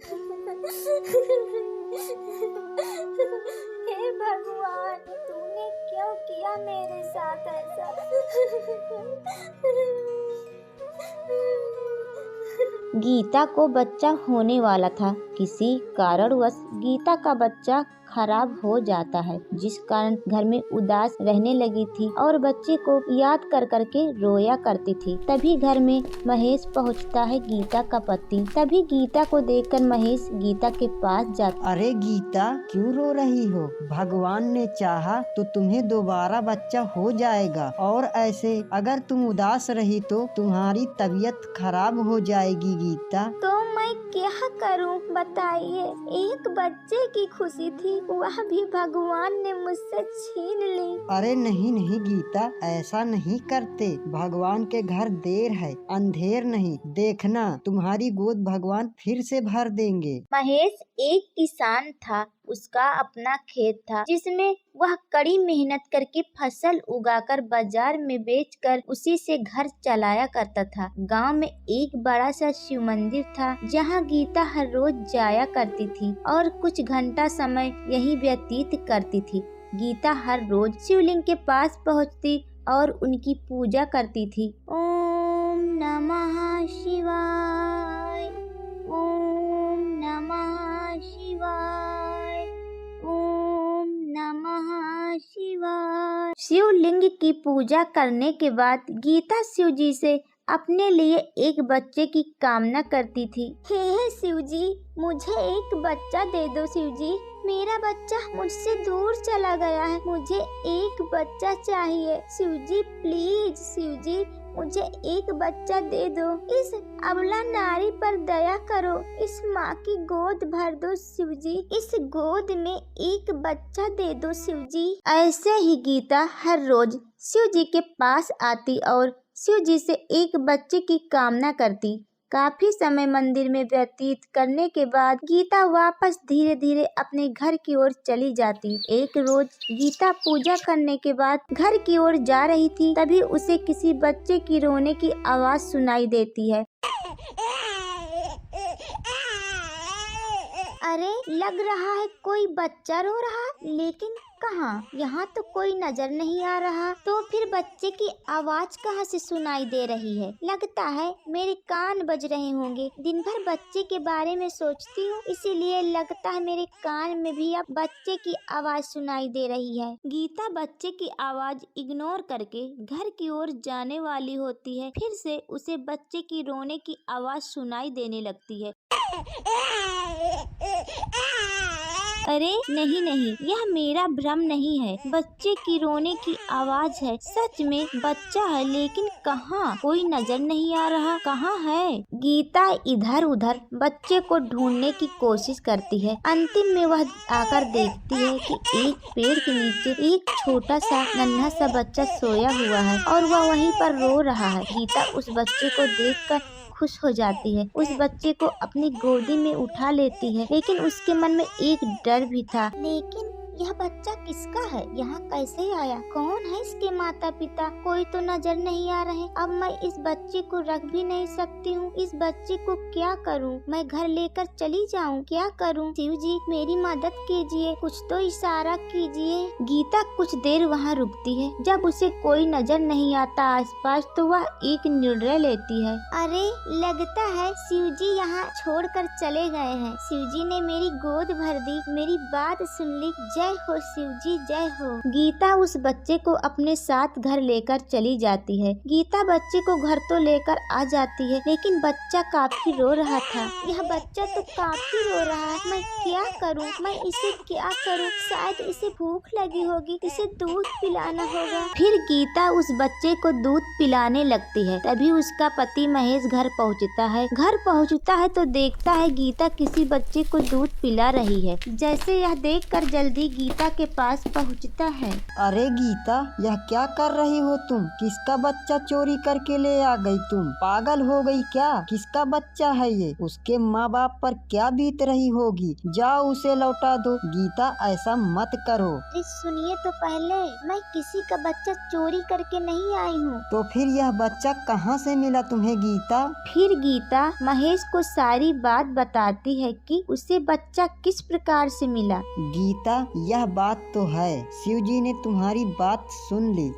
हे भगवान, तूने क्यों किया मेरे साथ ऐसा? गीता को बच्चा होने वाला था। किसी कारणवश गीता का बच्चा खराब हो जाता है, जिस कारण घर में उदास रहने लगी थी और बच्चे को याद कर करके रोया करती थी। तभी घर में महेश पहुंचता है, गीता का पति। तभी गीता को देखकर महेश गीता के पास जाता। अरे गीता, क्यों रो रही हो? भगवान ने चाहा तो तुम्हें दोबारा बच्चा हो जाएगा, और ऐसे अगर तुम उदास रही तो तुम्हारी तबीयत खराब हो जाएगी गीता। तो मैं क्या करूं बताइए? एक बच्चे की खुशी थी, वह भी भगवान ने मुझसे छीन ली। अरे नहीं नहीं गीता, ऐसा नहीं करते। भगवान के घर देर है, अंधेर नहीं। देखना, तुम्हारी गोद भगवान फिर से भर देंगे। महेश एक किसान था। उसका अपना खेत था, जिसमें वह कड़ी मेहनत करके फसल उगाकर बाजार में बेचकर उसी से घर चलाया करता था। गांव में एक बड़ा सा शिव मंदिर था, जहां गीता हर रोज जाया करती थी और कुछ घंटा समय यहीं व्यतीत करती थी। गीता हर रोज शिवलिंग के पास पहुंचती और उनकी पूजा करती थी। ओम नमः शिवाय, ओम नमः शिवाय, ओम नमः शिवाय। शिवलिंग की पूजा करने के बाद गीता शिव जी से अपने लिए एक बच्चे की कामना करती थी। हे शिव जी, मुझे एक बच्चा दे दो शिव जी। मेरा बच्चा मुझसे दूर चला गया है, मुझे एक बच्चा चाहिए। शिव जी प्लीज, शिव जी मुझे एक बच्चा दे दो। इस अबला नारी पर दया करो, इस माँ की गोद भर दो शिव जी। इस गोद में एक बच्चा दे दो शिव जी। ऐसे ही गीता हर रोज शिव जी के पास आती और शिव जी से एक बच्चे की कामना करती। काफी समय मंदिर में व्यतीत करने के बाद गीता वापस धीरे धीरे अपने घर की ओर चली जाती। एक रोज गीता पूजा करने के बाद घर की ओर जा रही थी, तभी उसे किसी बच्चे की रोने की आवाज सुनाई देती है। अरे, लग रहा है कोई बच्चा रो रहा, लेकिन कहाँ? यहाँ तो कोई नजर नहीं आ रहा। तो फिर बच्चे की आवाज कहाँ से सुनाई दे रही है? लगता है मेरे कान बज रहे होंगे। दिन भर बच्चे के बारे में सोचती हूँ, इसीलिए लगता है मेरे कान में भी अब बच्चे की आवाज सुनाई दे रही है। गीता बच्चे की आवाज इग्नोर करके घर की ओर जाने वाली होती है। फिर से उसे बच्चे की रोने की आवाज सुनाई देने लगती है। अरे नहीं नहीं, यह मेरा भ्रम नहीं है, बच्चे की रोने की आवाज है। सच में बच्चा है, लेकिन कहाँ? कोई नजर नहीं आ रहा, कहाँ है? गीता इधर उधर बच्चे को ढूंढने की कोशिश करती है। अंतिम में वह आकर देखती है कि एक पेड़ के नीचे एक छोटा सा नन्हा सा बच्चा सोया हुआ है और वह वहीं पर रो रहा है। गीता उस बच्चे को देखकर खुश हो जाती है, उस बच्चे को अपनी गोदी में उठा लेती है, लेकिन उसके मन में एक डर भी था। लेकिन यह बच्चा किसका है? यहाँ कैसे आया? कौन है इसके माता पिता? कोई तो नजर नहीं आ रहे। अब मैं इस बच्चे को रख भी नहीं सकती हूँ। इस बच्चे को क्या करूँ? मैं घर लेकर चली जाऊँ? क्या करूँ? शिव जी मेरी मदद कीजिए, कुछ तो इशारा कीजिए। गीता कुछ देर वहाँ रुकती है। जब उसे कोई नजर नहीं आता आसपास, तो वह एक निर्णय लेती है। अरे, लगता है शिव जी यहाँ छोड़कर चले गए हैं। शिव जी ने मेरी गोद भर दी, मेरी बात सुन ली। जय हो शिव जी, जय हो। गीता उस बच्चे को अपने साथ घर लेकर चली जाती है। गीता बच्चे को घर तो लेकर आ जाती है, लेकिन बच्चा काफी रो रहा था। यह बच्चा तो काफी रो रहा है, मैं क्या करूं? मैं इसे क्या करूं? शायद इसे भूख लगी होगी, इसे दूध पिलाना होगा। फिर गीता उस बच्चे को दूध पिलाने लगती है। तभी उसका पति महेश घर पहुंचता है। घर पहुंचता है तो देखता है गीता किसी बच्चे को दूध पिला रही है। जैसे यह देखकर जल्दी गीता के पास पहुंचता है। अरे गीता, यह क्या कर रही हो तुम? किसका बच्चा चोरी करके ले आ गई तुम? पागल हो गई क्या? किसका बच्चा है ये? उसके माँ बाप पर क्या बीत रही होगी? जाओ उसे लौटा दो। गीता, ऐसा मत करो। अरे सुनिए तो पहले, मैं किसी का बच्चा चोरी करके नहीं आई हूँ। तो फिर यह बच्चा कहाँ से मिला तुम्हें गीता? फिर गीता महेश को सारी बात बताती है कि उसे बच्चा किस प्रकार से मिला। गीता, यह बात तो है, शिव जी ने तुम्हारी बात सुन ली।